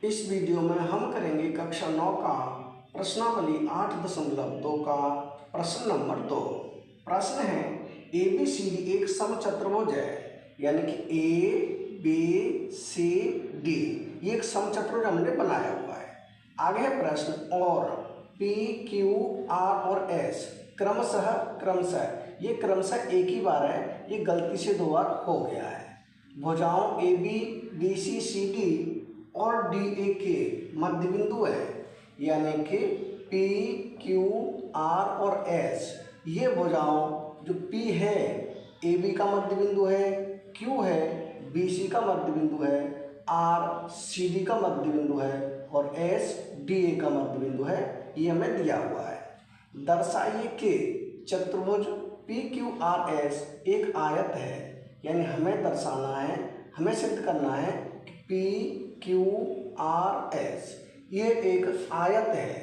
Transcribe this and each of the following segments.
इस वीडियो में हम करेंगे कक्षा 9 का प्रश्नावली 8.2 का प्रश्न नंबर 2। प्रश्न है ABCD एक समचतुर्भुज है, यानी कि ABCD ये एक समचतुर्भुज हमने बनाया हुआ है। आगे है प्रश्न और PQR और S क्रमशः ये क्रमशः एक ही बार है, ये गलती से 2 बार हो गया है। भुजाओं AB BC CD और DA के मध्य बिंदु है, यानी कि PQR और S ये भुजाओं जो P है AB का मध्य बिंदु है, Q है BC का मध्य बिंदु है, R CD का मध्य बिंदु है और S DA का मध्य बिंदु है, ये हमें दिया हुआ है। दर्शाइए कि चतुर्भुज PQRS एक आयत है, यानी हमें दर्शाना है, हमें सिद्ध करना है कि PQRS ये एक आयत है।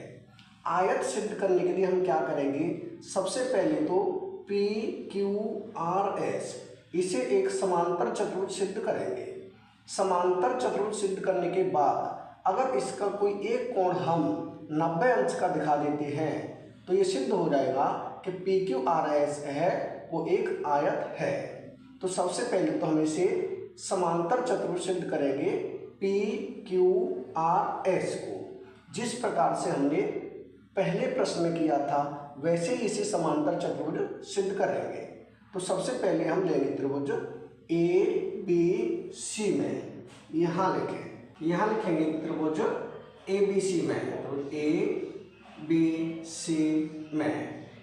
आयत सिद्ध करने के लिए हम क्या करेंगे, सबसे पहले तो PQRS इसे एक समांतर चतुर्भुज सिद्ध करेंगे। समांतर चतुर्भुज सिद्ध करने के बाद अगर इसका कोई एक कोण हम 90 अंश का दिखा देते हैं तो ये सिद्ध हो जाएगा कि PQRS है वो एक आयत है। तो सबसे पहले तो हम इसे समांतर चतुर्भुज सिद्ध करेंगे PQRS को। जिस प्रकार से हमने पहले प्रश्न में किया था वैसे ही इसे समांतर चतुर्भुज सिद्ध करेंगे। तो सबसे पहले हम लेंगे त्रिभुज ABC में, यहाँ लिखेंगे त्रिभुज ABC में, तो ABC में,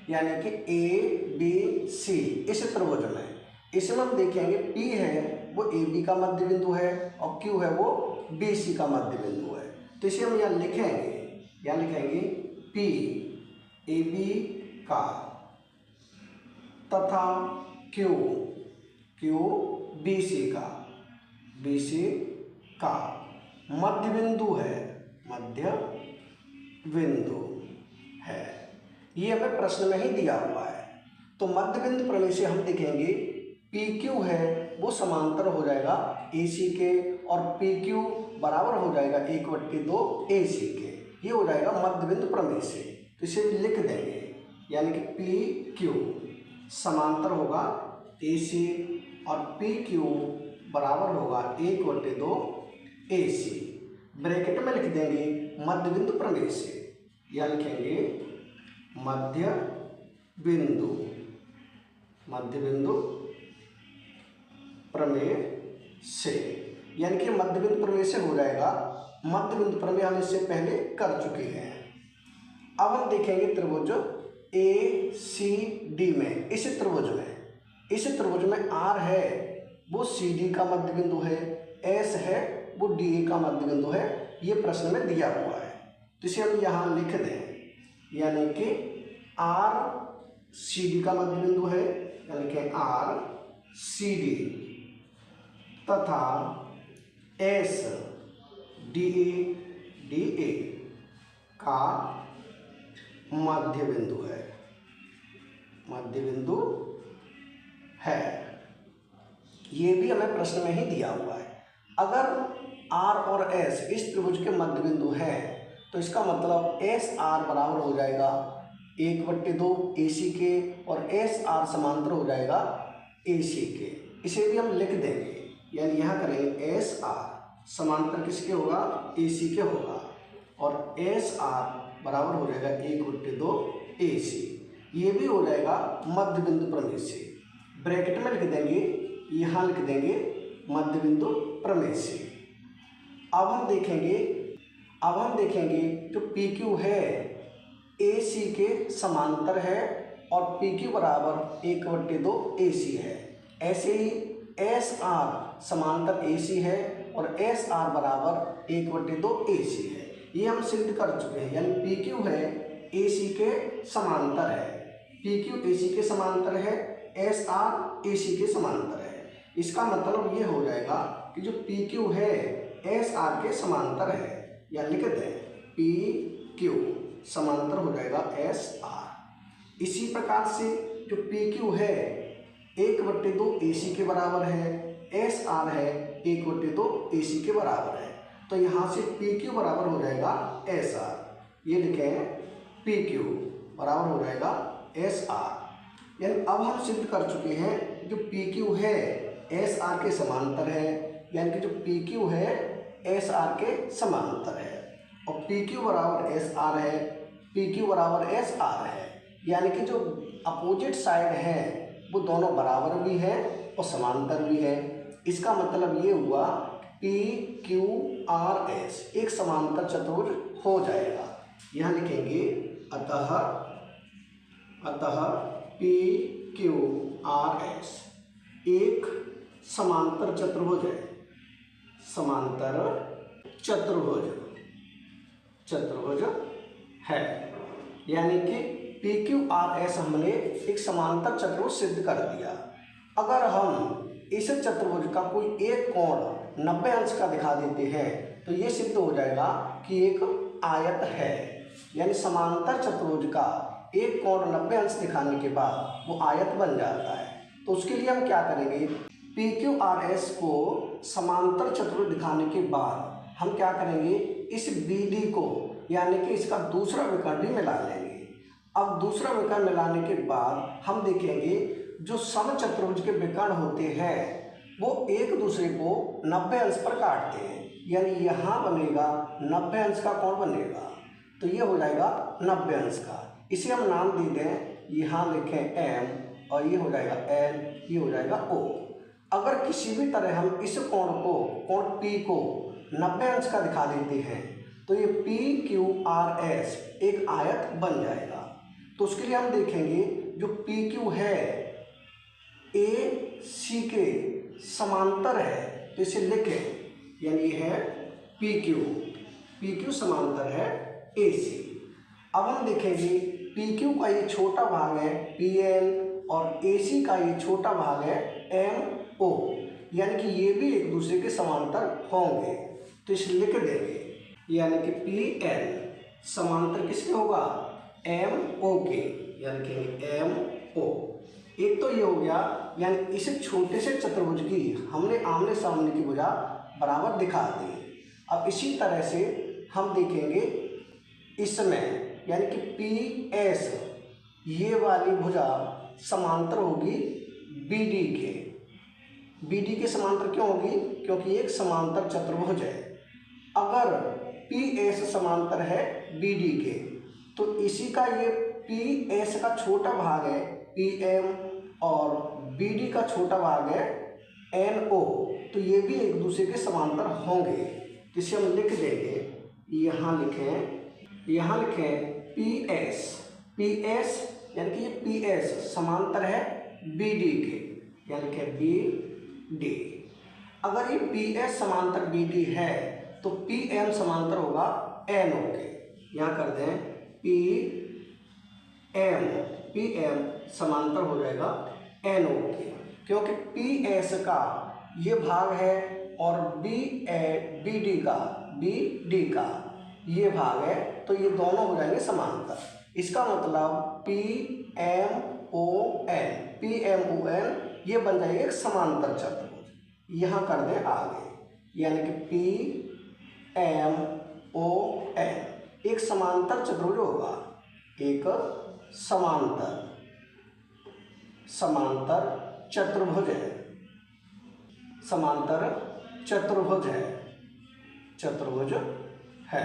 यानी कि ABC इस त्रिभुज में। इसमें हम देखेंगे P है वो AB का मध्य बिंदु है और Q है वो BC का मध्य बिंदु है। तो इसे हम यहाँ लिखेंगे P AB का तथा Q BC का मध्य बिंदु है। ये हमें प्रश्न में ही दिया हुआ है। तो मध्य बिंदु प्रमेय से हम देखेंगे PQ है वो समांतर हो जाएगा AC के और PQ बराबर हो जाएगा 1/2 AC के। ये हो जाएगा मध्य बिंदु प्रमेय से। तो इसे लिख देंगे, यानी कि PQ समांतर होगा AC और PQ बराबर होगा 1/2 AC। ब्रैकेट में लिख देंगे मध्य बिंदु प्रमेय से, या लिखेंगे मध्य बिंदु प्रमेय से, यानी कि मध्य बिंदु प्रमेय से हो जाएगा। मध्य बिंदु प्रमेय हम इससे पहले कर चुके हैं। अब हम देखेंगे त्रिभुज ACD में। इस त्रिभुज में R है वो CD का मध्य बिंदु है, S है वो DA का मध्य बिंदु है, ये प्रश्न में दिया हुआ है। तो इसे हम यहाँ लिख दें, यानी कि R CD का मध्य बिंदु है, यानी कि R CD तथा S DA का मध्य बिंदु है। ये भी हमें प्रश्न में ही दिया हुआ है। अगर R और S इस त्रिभुज के मध्य बिंदु है तो इसका मतलब SR बराबर हो जाएगा 1/2 AC के और SR समांतर हो जाएगा AC के। इसे भी हम लिख देंगे, यानी यहाँ करेंगे SR समांतर किसके होगा, AC के होगा और SR बराबर हो जाएगा 1/2 AC। ये भी हो जाएगा मध्य बिंदु प्रमेय से। ब्रैकेट में लिख देंगे, यहाँ लिख देंगे मध्य बिंदु प्रमेय से। अब हम देखेंगे जो PQ है AC के समांतर है और PQ बराबर 1/2 AC है। ऐसे ही SR समांतर AC है और SR बराबर 1/2 AC है। ये हम सिद्ध कर चुके हैं, यानी PQ है AC के समांतर है, PQ AC के समांतर है, SR AC के समांतर है। इसका मतलब ये हो जाएगा कि जो PQ है SR के समांतर है, या लिख दें PQ समांतर हो जाएगा SR। इसी प्रकार से जो PQ है 1/2 AC के बराबर है, SR है 1/2 AC के बराबर है। तो यहाँ से पी क्यू बराबर हो जाएगा एस आर। ये लिखें पी क्यू बराबर हो जाएगा एस आर। यानी अब हम सिद्ध कर चुके हैं जो पी क्यू है एस आर के समांतर है, यानी कि जो पी क्यू है एस आर के समांतर है, और पी क्यू बराबर एस आर है, पी क्यू बराबर एस आर है, यानी कि जो अपोजिट साइड है वो दोनों बराबर भी है और समांतर भी है। इसका मतलब ये हुआ पी क्यू आर एस एक समांतर चतुर्भुज हो जाएगा। यहाँ लिखेंगे अतः पी क्यू आर एस एक समांतर चतुर्भुज है, समांतर चतुर्भुज है। यानी कि पी क्यू आर एस हमने एक समांतर चतुर्भुज सिद्ध कर दिया। अगर हम इस चतुर्भुज का कोई एक कोण 90 अंश का दिखा देते हैं तो ये सिद्ध हो जाएगा कि एक आयत है। यानी समांतर चतुर्भुज का एक कोण 90 अंश दिखाने के बाद वो आयत बन जाता है। तो उसके लिए हम क्या करेंगे, पी क्यू आर एस को समांतर चतुर्भुज दिखाने के बाद हम क्या करेंगे, इस बी डी को यानी कि इसका दूसरा विकर्ण भी मिला लेंगे। अब दूसरा विकर्ण मिलाने के बाद हम देखेंगे जो समचतुर्भुज के विकर्ण होते हैं वो एक दूसरे को 90 अंश पर काटते हैं। यानी यहाँ बनेगा 90 अंश का कोण बनेगा, तो ये हो जाएगा 90 अंश का। इसे हम नाम दे दें, यहाँ लिखें एम और ये हो जाएगा एन, ये हो जाएगा ओ। अगर किसी भी तरह हम इस कोण पी को 90 अंश का दिखा देते हैं तो ये पी क्यू आर एस एक आयत बन जाएगा। तो उसके लिए हम देखेंगे जो पी क्यू है ए सी के समांतर है, तो इसे लिखें, यानी ये है पी क्यू समांतर है ए सी। अब हम देखेंगे पी क्यू का ये छोटा भाग है पी एन और ए सी का ये छोटा भाग है एम ओ, यानी कि ये भी एक दूसरे के समांतर होंगे। तो इसे लिख देंगे, यानी कि पी एन समांतर किसके होगा, एम ओ के, यानी कि एम ओ। एक तो ये हो गया, यानी इस छोटे से चतुर्भुज की हमने आमने सामने की भुजा बराबर दिखा दी। अब इसी तरह से हम देखेंगे इसमें, यानी कि पी एस ये वाली भुजा समांतर होगी बी डी के। बी डी के समांतर क्यों होगी, क्योंकि एक समांतर चतुर्भुज है। अगर पी एस समांतर है बी डी के तो इसी का ये पी एस का छोटा भाग है पी एम और बी डी का छोटा भाग है एन ओ, तो ये भी एक दूसरे के समांतर होंगे। जिसे हम लिख देंगे, यहाँ लिखें पी एस यानी कि ये पी एस समांतर है बी डी के, यानी कि बी डी। अगर ये पी एस समांतर बी डी है तो पी एम समांतर होगा एन ओ के। यहाँ कर दें पी एम समांतर हो जाएगा एन ओ के, क्योंकि पी एस का ये भाग है और बी डी का ये भाग है, तो ये दोनों हो जाएंगे समांतर। इसका मतलब पी एम ओ एन ये बन जाएगा एक समांतर चतुर्भुज। यहाँ कर दें आगे, यानी कि पी एम ओ एन एक समांतर चतुर्भुज होगा, एक समांतर चतुर्भुज है।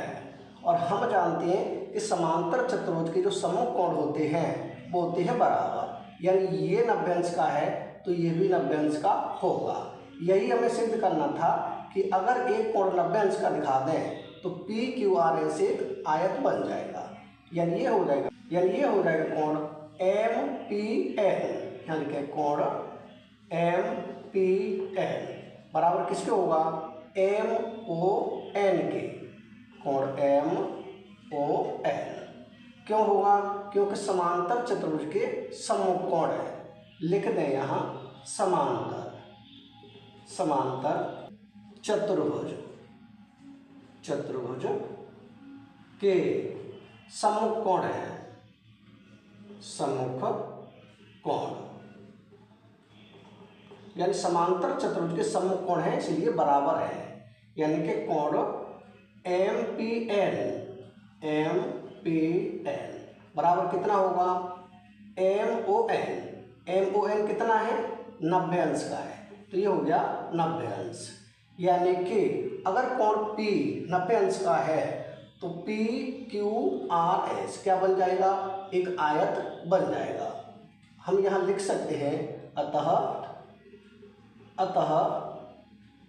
और हम जानते हैं कि समांतर चतुर्भुज के जो समूह कोण होते हैं वो होते हैं बराबर। यानी ये 90 अंश का है तो ये भी 90 अंश का होगा। यही हमें सिद्ध करना था कि अगर एक कोण 90 अंश का दिखा दें तो पी क्यू आर एस एक आयत बन जाएगा। यानी ये हो जाएगा कोण एम पी एन, यहाँ लिखे कोण एम पी एन बराबर किसके होगा, एम ओ एन के, कोण एम ओ एन। क्यों होगा, क्योंकि समांतर चतुर्भुज के सम्मुख कोण है। लिख दें यहाँ समांतर चतुर्भुज के सम्मुख कोण है, सम्मुख कोण, यानी समांतर चतुर्भुज के सम्मुख कोण है इसलिए बराबर है। यानी कि कोण MPN बराबर कितना होगा, MON कितना है, 90 अंश का है, तो ये हो गया 90 अंश। यानी कि अगर कोण P 90 अंश का है तो PQRS क्या बन जाएगा, एक आयत बन जाएगा। हम यहाँ लिख सकते हैं अतः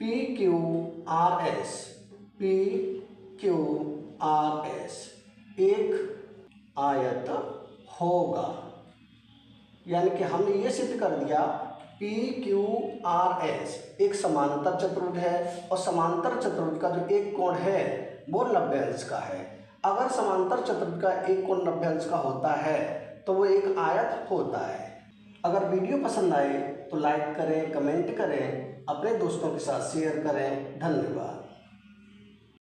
PQRS एक आयत होगा। यानी कि हमने ये सिद्ध कर दिया PQRS एक समांतर चतुर्भुज है और समांतर चतुर्भुज का जो एक कोण है वो 90 अंश का है। अगर समांतर चतुर्भुज का एक कोण 90 अंश का होता है तो वो एक आयत होता है। अगर वीडियो पसंद आए तो लाइक करें, कमेंट करें, अपने दोस्तों के साथ शेयर करें। धन्यवाद।